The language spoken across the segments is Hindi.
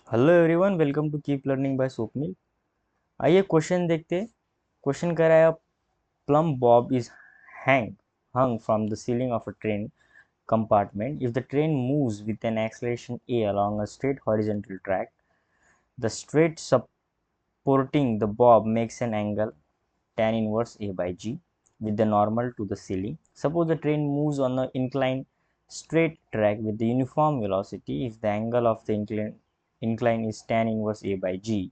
Hello everyone, welcome to keep learning by Swapnil. आइए क्वेश्चन देखते हैं। क्वेश्चन कह रहा है plumb bob is hang hung from the ceiling of a train compartment. If the train moves with an acceleration a along a straight horizontal track, the straight supporting the bob makes an angle tan inverse a by g with the normal to the ceiling. Suppose the train moves on an inclined straight track with the uniform velocity. If the angle of the incline is tan inverse a by g,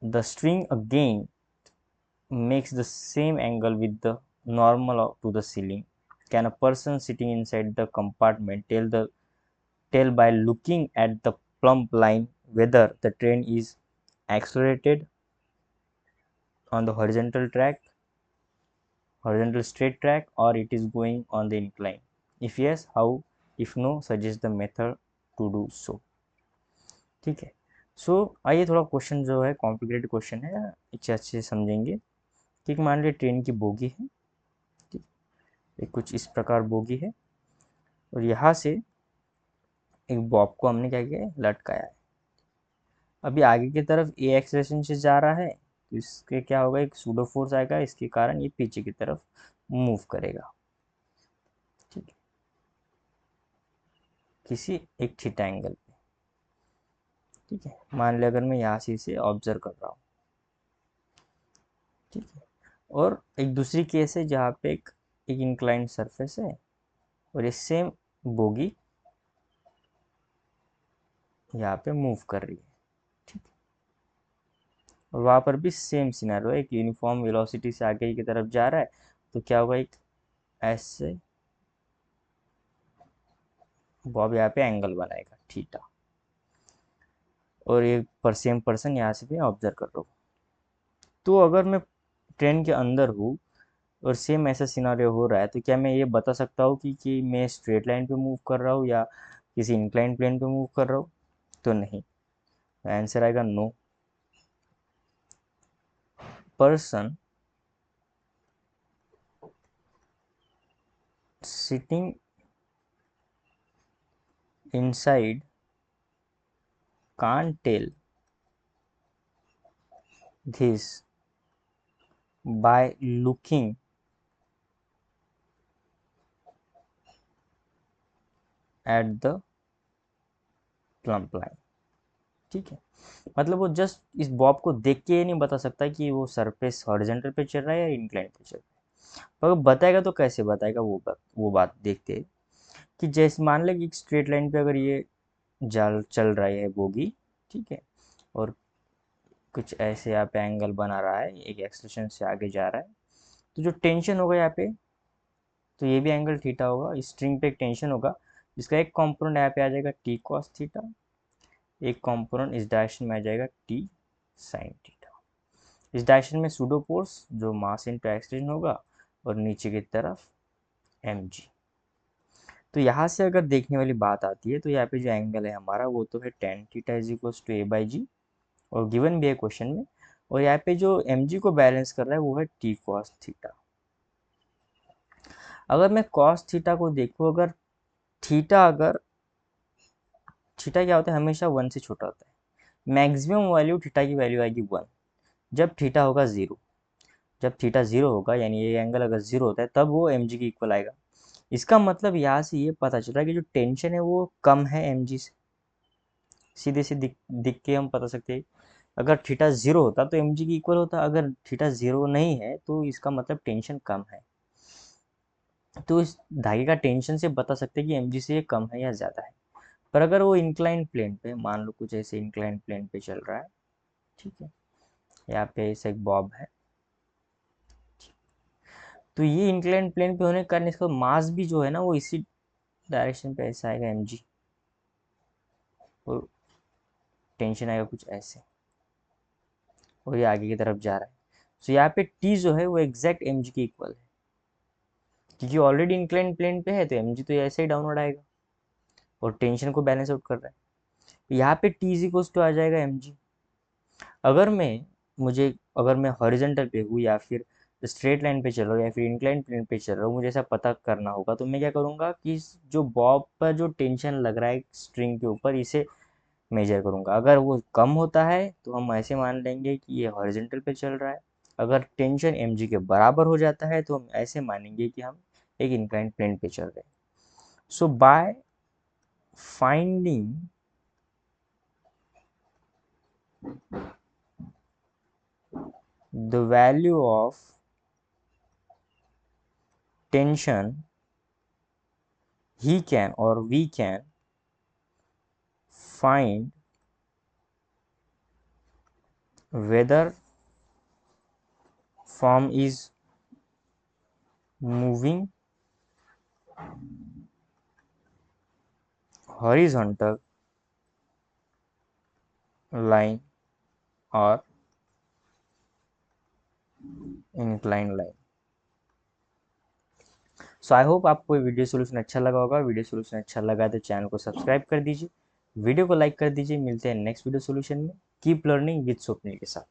the string again makes the same angle with the normal to the ceiling. Can a person sitting inside the compartment tell by looking at the plumb line whether the train is accelerated on the horizontal straight track, or it is going on the incline? If yes, how? If no, suggest the method to do so. ठीक है। सो आइए थोड़ा क्वेश्चन जो है कॉम्प्लिकेटेड क्वेश्चन है, इसे अच्छे से समझेंगे। ठीक, मान लीजिए ट्रेन की बोगी है। ठीक, एक कुछ इस प्रकार बोगी है और यहाँ से एक बॉब को हमने क्या किया है, लटकाया है। अभी आगे की तरफ ए एक्सेलरेशन से जा रहा है, तो इसके क्या होगा, एक सूडो फोर्स आएगा, इसके कारण ये पीछे की तरफ मूव करेगा। ठीक है, किसी एक थीटा एंगल पे। ठीक है, मान लिया अगर मैं यहाँ से इसे ऑब्जर्व कर रहा हूँ। ठीक है, और एक दूसरी केस है जहाँ पे एक इंक्लाइंड सरफेस है और ये सेम बोगी यहाँ पे मूव कर रही है। ठीक, और वहाँ पर भी सेम सिनेरियो है, एक यूनिफॉर्म वेलोसिटी से आगे की तरफ जा रहा है, तो क्या होगा, एक ऐसे बॉब यहाँ पे एंगल बनाएगा थीटा, और ये सेम पर्सन यहाँ से भी ऑब्जर्व कर रहा हूँ। तो अगर मैं ट्रेन के अंदर हूँ और सेम ऐसा सिनारियो हो रहा है, तो क्या मैं ये बता सकता हूँ कि मैं स्ट्रेट लाइन पे मूव कर रहा हूँ या किसी इंक्लाइन प्लेन पे मूव कर रहा हूँ? तो नहीं, आंसर आएगा no. Person sitting inside can't tell this by looking at the plumb line। ठीक है, मतलब वो जस्ट इस बॉब को देख के ये नहीं बता सकता कि वो सरफेस हॉरिजॉन्टल पे चल रहा है या इंक्लाइन पे चल रहा है। पर बताएगा तो कैसे बताएगा, वो बात देखते हैं। कि जैसे मान ले कि एक स्ट्रेट लाइन पे अगर ये जाल चल रहा है बोगी, ठीक है, और कुछ ऐसे यहाँ पे एंगल बना रहा है, एक एक्सलेशन से आगे जा रहा है, तो जो टेंशन होगा यहाँ पे, तो ये भी एंगल थीटा होगा। इस स्ट्रिंग पे एक टेंशन होगा, जिसका एक कंपोनेंट यहाँ पे आ जाएगा टी कॉस थीटा, एक कंपोनेंट इस डायरेक्शन में आ जाएगा टी साइन थीटा। इस डायरेक्शन में सूडो फोर्स जो मास इनटू एक्सलेशन होगा, और नीचे की तरफ एम जी। तो यहाँ से अगर देखने वाली बात आती है, तो यहाँ पे जो एंगल है हमारा, वो तो है tan theta is equals to a by g, और गिवन भी है क्वेश्चन में। और यहाँ पे जो एम जी को बैलेंस कर रहा है, वो है टी कॉस थीटा। अगर मैं कॉस थीटा को देखूँ, अगर थीटा क्या होता है, हमेशा वन से छोटा होता है। मैक्सिमम वैल्यू थीटा की वैल्यू आएगी वन, जब थीटा होगा जीरो। जब थीटा जीरो होगा, यानी ये एंगल अगर जीरो होता है, तब वो एम जी के इक्वल आएगा। इसका मतलब यहाँ से ये पता चल रहा है कि जो टेंशन है वो कम है एम जी से। सीधे से दिख के हम बता सकते हैं। अगर थीटा जीरो होता तो एम जी की इक्वल होता, अगर थीटा जीरो नहीं है तो इसका मतलब टेंशन कम है। तो इस धागे का टेंशन से बता सकते हैं कि एम जी से ये कम है या ज़्यादा है। पर अगर वो इंक्लाइन प्लेन पे, मान लो कुछ ऐसे इंक्लाइन प्लेन पे चल रहा है, ठीक है, यहाँ पे ऐसे एक बॉब है, तो ये इंक्लाइन प्लेन पे होने के कारण इसका मास भी जो है ना, वो इसी डायरेक्शन पे ऐसा आएगा एम जी, और टेंशन आएगा कुछ ऐसे, और ये आगे की तरफ जा रहा है। सो यहाँ पे टी जो है वो एग्जैक्ट एम जी के इक्वल है, क्योंकि ऑलरेडी इंक्लाइन प्लेन पे है, तो एम जी तो ऐसे ही डाउनवर्ड आएगा और टेंशन को बैलेंस आउट कर रहा है। यहाँ पे टी इज इक्वल टू आ जाएगा एम जी। अगर मैं मुझे अगर मैं हॉरिजेंटल पे हूँ, या फिर स्ट्रेट लाइन पे चल रहा हूँ, या फिर इंक्लाइन प्लेन पे चल रहा हूँ, मुझे ऐसा पता करना होगा, तो मैं क्या करूँगा कि जो बॉब पर जो टेंशन लग रहा है स्ट्रिंग के ऊपर, इसे मेजर करूँगा। अगर वो कम होता है तो हम ऐसे मान लेंगे कि ये हॉरिजेंटल पे चल रहा है। अगर टेंशन mg के बराबर हो जाता है तो हम ऐसे मानेंगे कि हम एक इंक्लाइन प्लेन पे चल रहे हैं। So by finding the value of tension, he can or we can find whether form is moving horizontal line or inclined line. So I hope आपको वीडियो सोल्यूशन अच्छा लगा होगा। वीडियो सोल्यूशन अच्छा लगा तो चैनल को सब्सक्राइब कर दीजिए, वीडियो को लाइक कर दीजिए। मिलते हैं नेक्स्ट वीडियो सोल्यूशन में। कीप लर्निंग विद स्वप्निल के साथ।